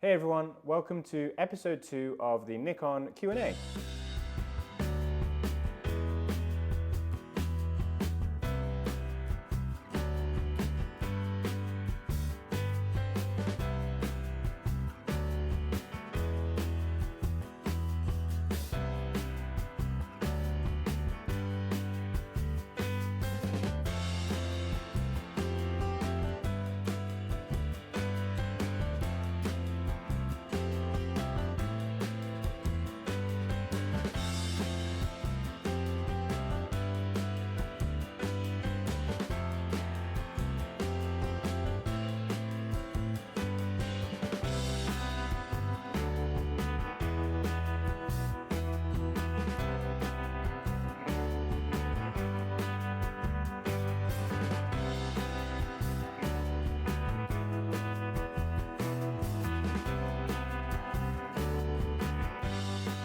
Hey everyone, welcome to episode 2 of the Nikon Q&A.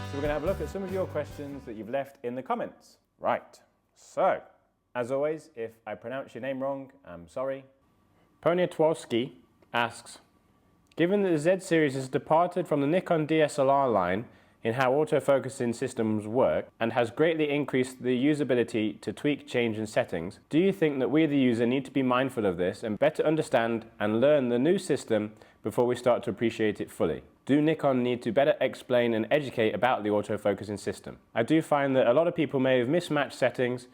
So we're going to have a look at some of your questions that you've left in the comments. Right, so as always, if I pronounce your name wrong, I'm sorry. Poniatowski asks, given that the Z series has departed from the Nikon DSLR line in how autofocusing systems work and has greatly increased the usability to tweak, change and settings, do you think that we the user need to be mindful of this and better understand and learn the new system before we start to appreciate it fully? Do Nikon need to better explain and educate about the autofocusing system? I do find that a lot of people may have mismatched settings,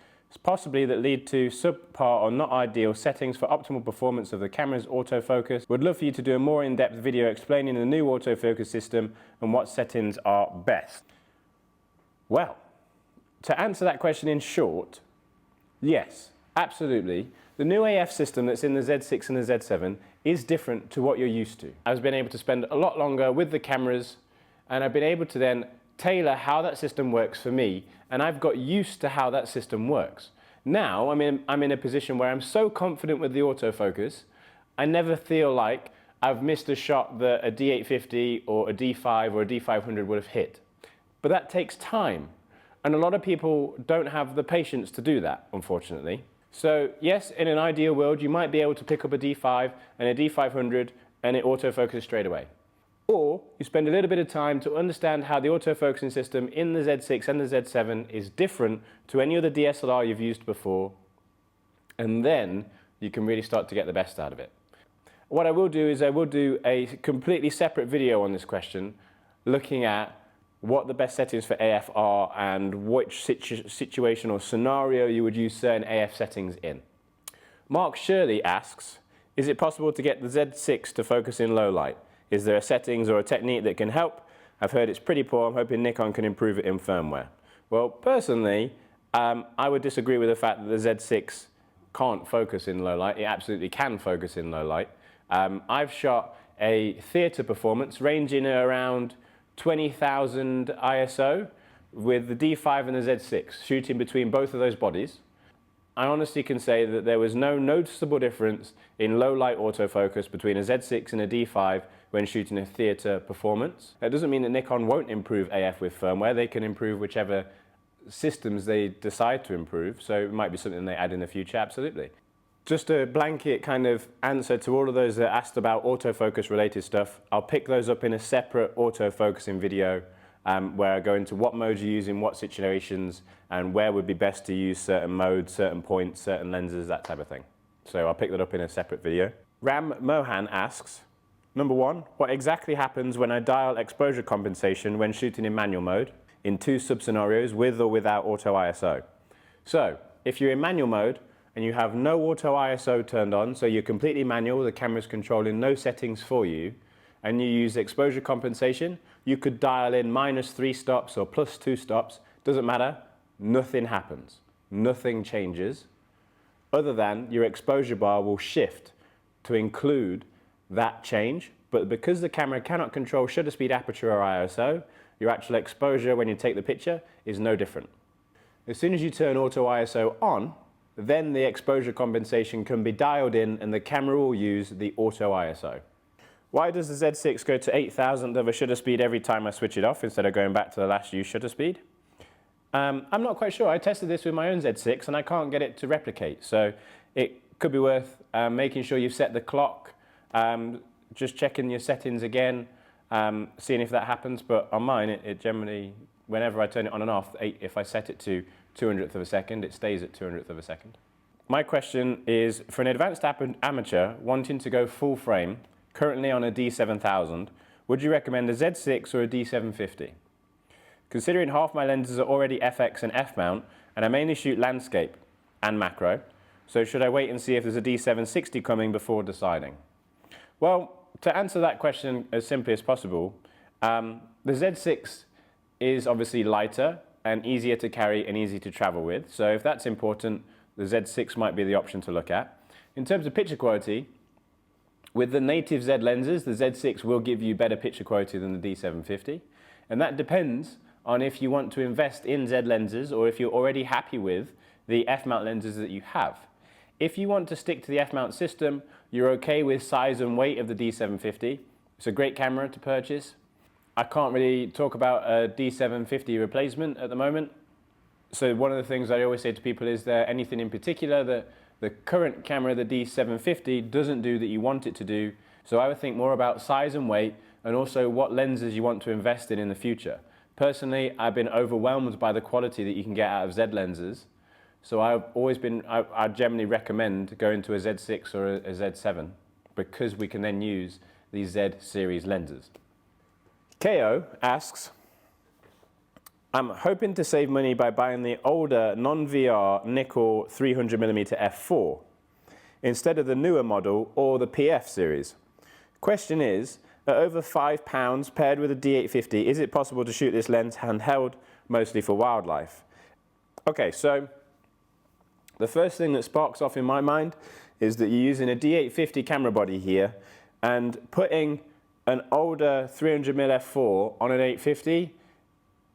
possibly that lead to subpar or not ideal settings for optimal performance of the camera's autofocus. Would love for you to do a more in-depth video explaining the new autofocus system and what settings are best. Well, to answer that question in short, yes, absolutely. The new AF system that's in the Z6 and the Z7 is different to what you're used to. I've been able to spend a lot longer with the cameras and I've been able to then tailor how that system works for me, and I've got used to how that system works. Now I'm in a position where I'm so confident with the autofocus, I never feel like I've missed a shot that a D850 or a D5 or a D500 would have hit. But that takes time, and a lot of people don't have the patience to do that, unfortunately. So yes, in an ideal world, you might be able to pick up a D5 and a D500 and it autofocuses straight away. Or you spend a little bit of time to understand how the autofocusing system in the Z6 and the Z7 is different to any other DSLR you've used before, and then you can really start to get the best out of it. What I will do is I will do a completely separate video on this question, looking at what the best settings for AF are and which situation or scenario you would use certain AF settings in. Mark Shirley asks, is it possible to get the Z6 to focus in low light? Is there a settings or a technique that can help? I've heard it's pretty poor. I'm hoping Nikon can improve it in firmware. Well, personally, I would disagree with the fact that the Z6 can't focus in low light. It absolutely can focus in low light. I've shot a theatre performance ranging around 20,000 ISO with the D5 and the Z6, shooting between both of those bodies. I honestly can say that there was no noticeable difference in low light autofocus between a Z6 and a D5 when shooting a theatre performance. That doesn't mean that Nikon won't improve AF with firmware. They can improve whichever systems they decide to improve, so it might be something they add in the future, absolutely. Just a blanket kind of answer to all of those that asked about autofocus related stuff. I'll pick those up in a separate autofocusing video where I go into what modes you use in what situations and where would be best to use certain modes, certain points, certain lenses, that type of thing. So I'll pick that up in a separate video. Ram Mohan asks, number 1, what exactly happens when I dial exposure compensation when shooting in manual mode in 2 sub-scenarios with or without auto ISO? So if you're in manual mode, and you have no auto ISO turned on, so you're completely manual, the camera's controlling no settings for you, and you use exposure compensation, you could dial in -3 stops or +2 stops, doesn't matter, nothing happens. Nothing changes, other than your exposure bar will shift to include that change, but because the camera cannot control shutter speed, aperture or ISO, your actual exposure when you take the picture is no different. As soon as you turn auto ISO on, then the exposure compensation can be dialed in and the camera will use the auto ISO. Why does the Z6 go to 8,000th of a shutter speed every time I switch it off instead of going back to the last used shutter speed? I'm not quite sure. I tested this with my own Z6 and I can't get it to replicate. So it could be worth making sure you've set the clock, just checking your settings again, seeing if that happens, but on mine, it generally, whenever I turn it on and off, if I set it to 200th of a second, it stays at 200th of a second. My question is, for an advanced amateur wanting to go full frame, currently on a D7000, would you recommend a Z6 or a D750? Considering half my lenses are already FX and F-mount, and I mainly shoot landscape and macro, so should I wait and see if there's a D760 coming before deciding? Well, to answer that question as simply as possible, the Z6 is obviously lighter and easier to carry and easy to travel with, so if that's important, the Z6 might be the option to look at. In terms of picture quality, with the native Z lenses, the Z6 will give you better picture quality than the D750, and that depends on if you want to invest in Z lenses or if you're already happy with the F-mount lenses that you have. If you want to stick to the F-mount system, you're okay with size and weight of the D750. It's a great camera to purchase. I can't really talk about a D750 replacement at the moment. So one of the things I always say to people, is there anything in particular that the current camera, the D750, doesn't do that you want it to do? So I would think more about size and weight, and also what lenses you want to invest in the future. Personally, I've been overwhelmed by the quality that you can get out of Z lenses. So I generally recommend going to a Z6 or a Z7 because we can then use these Z series lenses. KO asks, I'm hoping to save money by buying the older non-VR Nikon 300mm f4 instead of the newer model or the PF series. Question is, at over £5 paired with a D850, is it possible to shoot this lens handheld, mostly for wildlife? Okay, so the first thing that sparks off in my mind is that you're using a D850 camera body here and putting an older 300mm f4 on an 850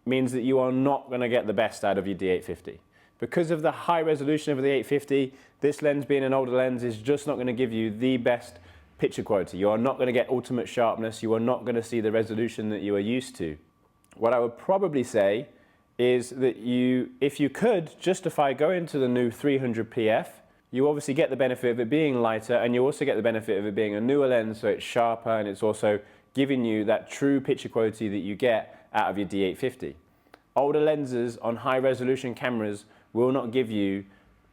means that you are not going to get the best out of your D850. Because of the high resolution of the 850, this lens being an older lens is just not going to give you the best picture quality. You are not going to get ultimate sharpness. You are not going to see the resolution that you are used to. What I would probably say is that if you could justify going to the new 300 PF, you obviously get the benefit of it being lighter, and you also get the benefit of it being a newer lens, so it's sharper, and it's also giving you that true picture quality that you get out of your D850. Older lenses on high resolution cameras will not give you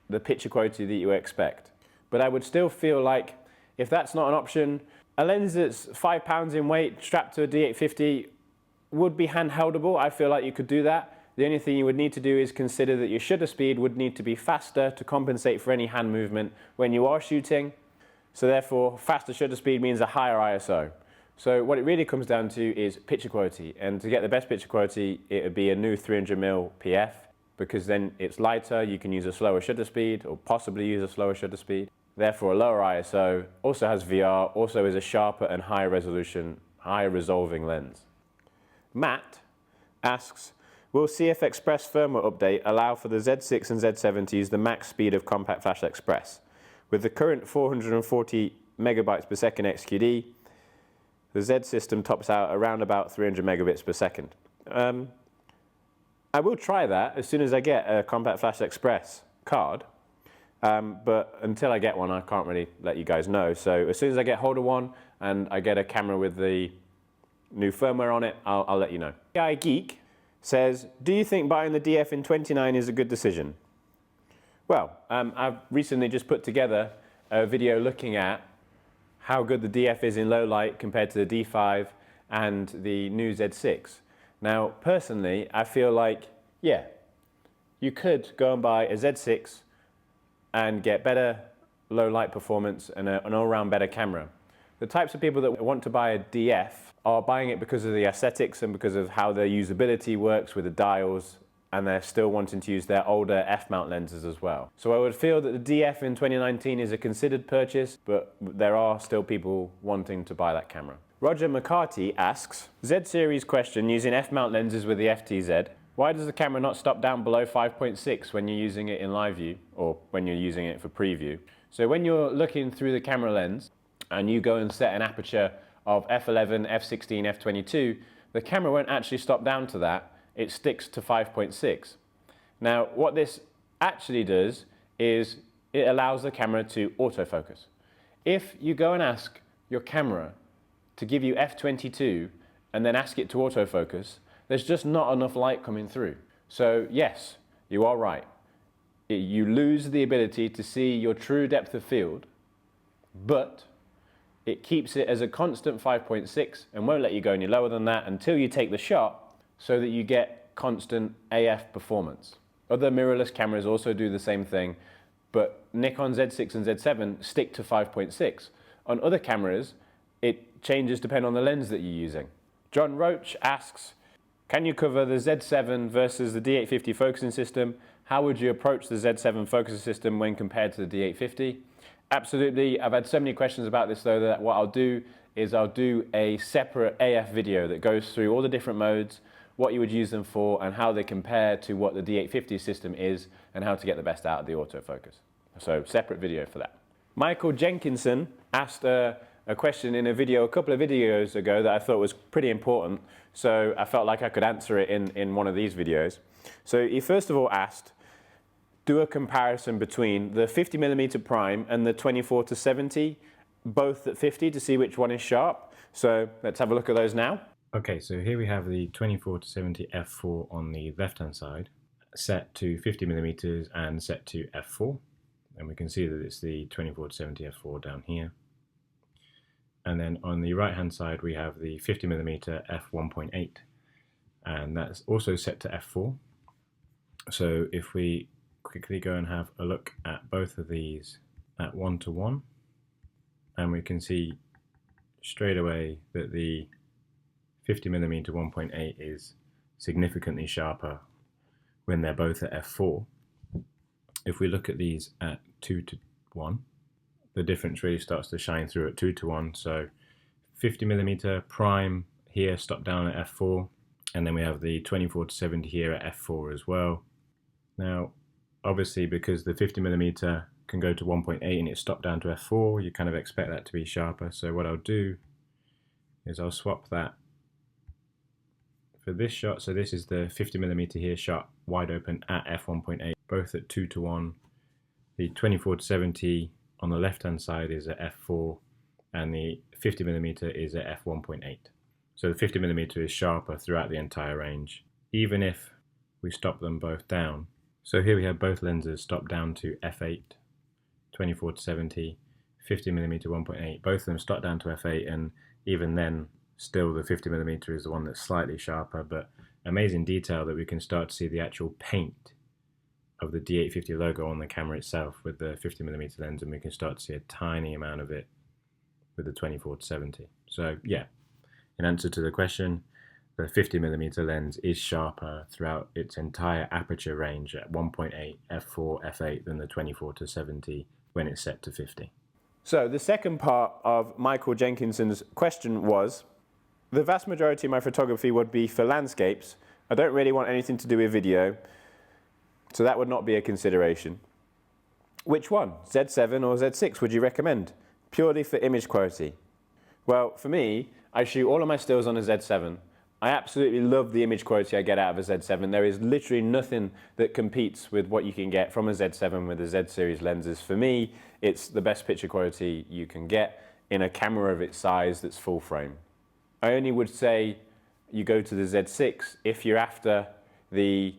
the picture quality that you expect. But I would still feel like, if that's not an option, a lens that's £5 in weight strapped to a D850 would be handheldable. I feel like you could do that. The only thing you would need to do is consider that your shutter speed would need to be faster to compensate for any hand movement when you are shooting. So therefore, faster shutter speed means a higher ISO. So what it really comes down to is picture quality. And to get the best picture quality, it would be a new 300mm PF, because then it's lighter, you can use a slower shutter speed, or possibly use a slower shutter speed. Therefore, a lower ISO, also has VR, also is a sharper and higher resolution, higher resolving lens. Matt asks, will CF Express firmware update allow for the Z6 and Z7 to use the max speed of Compact Flash Express? With the current 440 megabytes per second XQD, the Z system tops out around about 300 megabits per second. I will try that as soon as I get a Compact Flash Express card. But until I get one, I can't really let you guys know. So as soon as I get hold of one and I get a camera with the new firmware on it, I'll let you know. AI Geek says, do you think buying the DF in 29 is a good decision? Well, I've recently just put together a video looking at how good the DF is in low light compared to the D5 and the new Z6. Now, personally, I feel like, yeah, you could go and buy a Z6 and get better low light performance and an all-round better camera. The types of people that want to buy a DF are buying it because of the aesthetics and because of how their usability works with the dials, and they're still wanting to use their older F-mount lenses as well. So I would feel that the DF in 2019 is a considered purchase, but there are still people wanting to buy that camera. Roger McCarty asks, Z-series question using F-mount lenses with the FTZ. Why does the camera not stop down below 5.6 when you're using it in live view, or when you're using it for preview? So when you're looking through the camera lens and you go and set an aperture of f11, f16, f22, the camera won't actually stop down to that. It sticks to 5.6. Now, what this actually does is it allows the camera to autofocus. If you go and ask your camera to give you f22 and then ask it to autofocus, there's just not enough light coming through. So yes, you are right. You lose the ability to see your true depth of field, but it keeps it as a constant 5.6 and won't let you go any lower than that until you take the shot, so that you get constant AF performance. Other mirrorless cameras also do the same thing, but Nikon Z6 and Z7 stick to 5.6. On other cameras, it changes depending on the lens that you're using. John Roach asks, can you cover the Z7 versus the D850 focusing system? How would you approach the Z7 focusing system when compared to the D850? Absolutely. I've had so many questions about this though, that what I'll do is I'll do a separate AF video that goes through all the different modes, what you would use them for, and how they compare to what the D850 system is, and how to get the best out of the autofocus. So separate video for that. Michael Jenkinson asked a question in a video a couple of videos ago that I thought was pretty important, so I felt like I could answer it in one of these videos. So he first of all asked, do a comparison between the 50mm prime and the 24-70, both at 50, to see which one is sharp. So let's have a look at those now. Okay, so here we have the 24-70 f4 on the left-hand side, set to 50mm and set to f4. And we can see that it's the 24-70 f4 down here. And then on the right-hand side, we have the 50mm f1.8, and that's also set to f4. So if we quickly go and have a look at both of these at 1:1, and we can see straight away that the 50mm 1.8 is significantly sharper when they're both at f4. If we look at these at 2:1, the difference really starts to shine through at 2:1. So 50mm prime here stopped down at f4, and then we have the 24-70 here at f4 as well. Now obviously, because the 50mm can go to 1.8 and it's stopped down to f4, you kind of expect that to be sharper. So what I'll do is I'll swap that for this shot. So this is the 50mm here shot wide open at f1.8, both at 2:1. The 24-70 on the left hand side is at f4, and the 50mm is at f1.8. So the 50mm is sharper throughout the entire range, even if we stop them both down. So here we have both lenses stopped down to f8, 24-70, 50mm 1.8. Both of them stopped down to f8, and even then, still the 50mm is the one that's slightly sharper. But amazing detail that we can start to see the actual paint of the D850 logo on the camera itself with the 50mm lens, and we can start to see a tiny amount of it with the 24-70. So yeah, in answer to the question, the 50mm lens is sharper throughout its entire aperture range at 1.8, f4, f8 than the 24-70 when it's set to 50. So the second part of Michael Jenkinson's question was, the vast majority of my photography would be for landscapes. I don't really want anything to do with video, so that would not be a consideration. Which one, Z7 or Z6, would you recommend? Purely for image quality. Well, for me, I shoot all of my stills on a Z7. I absolutely love the image quality I get out of a Z7. There is literally nothing that competes with what you can get from a Z7 with the Z series lenses. For me, it's the best picture quality you can get in a camera of its size that's full frame. I only would say you go to the Z6 if you're after the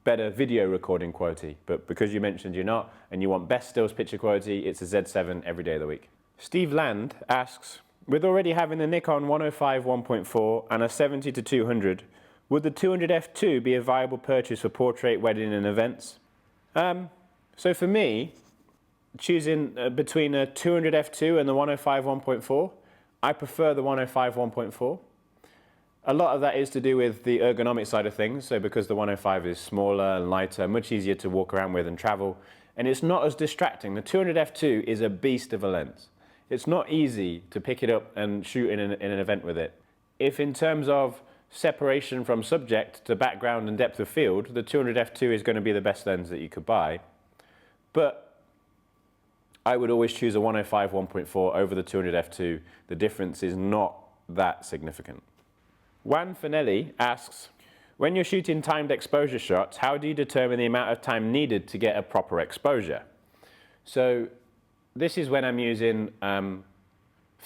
better video recording quality, but because you mentioned you're not and you want best stills picture quality, it's a Z7 every day of the week. Steve Land asks, with already having the Nikon 105 1.4 and a 70-200, would the 200 f2 be a viable purchase for portrait, wedding and events? So for me, choosing between a 200 f2 and the 105 1.4, I prefer the 105 1.4. A lot of that is to do with the ergonomic side of things, so because the 105 is smaller and lighter, much easier to walk around with and travel, and it's not as distracting. The 200 f2 is a beast of a lens. It's not easy to pick it up and shoot in an event with it. If in terms of separation from subject to background and depth of field, the 200 f2 is going to be the best lens that you could buy. But I would always choose a 105 1.4 over the 200 f2. The difference is not that significant. Juan Finelli asks, when you're shooting timed exposure shots, how do you determine the amount of time needed to get a proper exposure? So this is when I'm using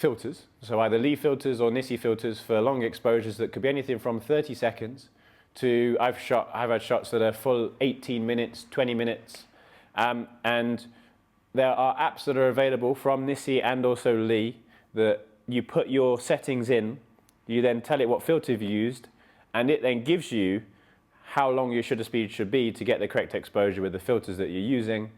filters, so either Lee filters or Nissi filters for long exposures that could be anything from 30 seconds to I've had shots that are full 18 minutes, 20 minutes, and there are apps that are available from Nissi and also Lee that you put your settings in, you then tell it what filter you've used, and it then gives you how long your shutter speed should be to get the correct exposure with the filters that you're using.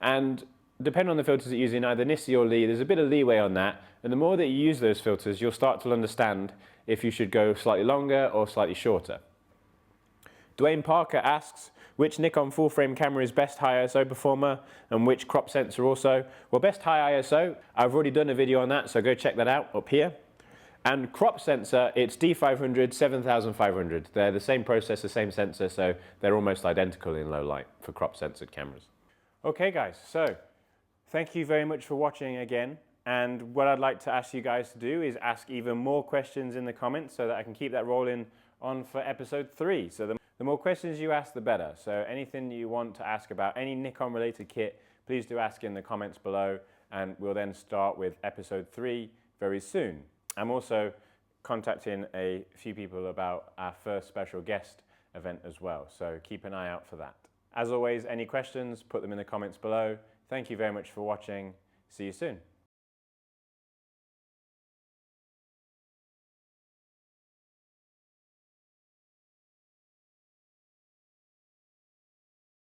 And depending on the filters that you're using, either Nissi or Lee, there's a bit of leeway on that. And the more that you use those filters, you'll start to understand if you should go slightly longer or slightly shorter. Dwayne Parker asks, which Nikon full-frame camera is best high ISO performer and which crop sensor also? Well, best high ISO, I've already done a video on that, so go check that out up here. And crop sensor, it's D500, 7500. They're the same processor, same sensor, so they're almost identical in low light for crop sensored cameras. Okay guys, so thank you very much for watching again. And what I'd like to ask you guys to do is ask even more questions in the comments so that I can keep that rolling on for episode 3. So the more questions you ask, the better. So anything you want to ask about any Nikon related kit, please do ask in the comments below, and we'll then start with episode 3 very soon. I'm also contacting a few people about our first special guest event as well, so keep an eye out for that. As always, any questions, put them in the comments below. Thank you very much for watching. See you soon.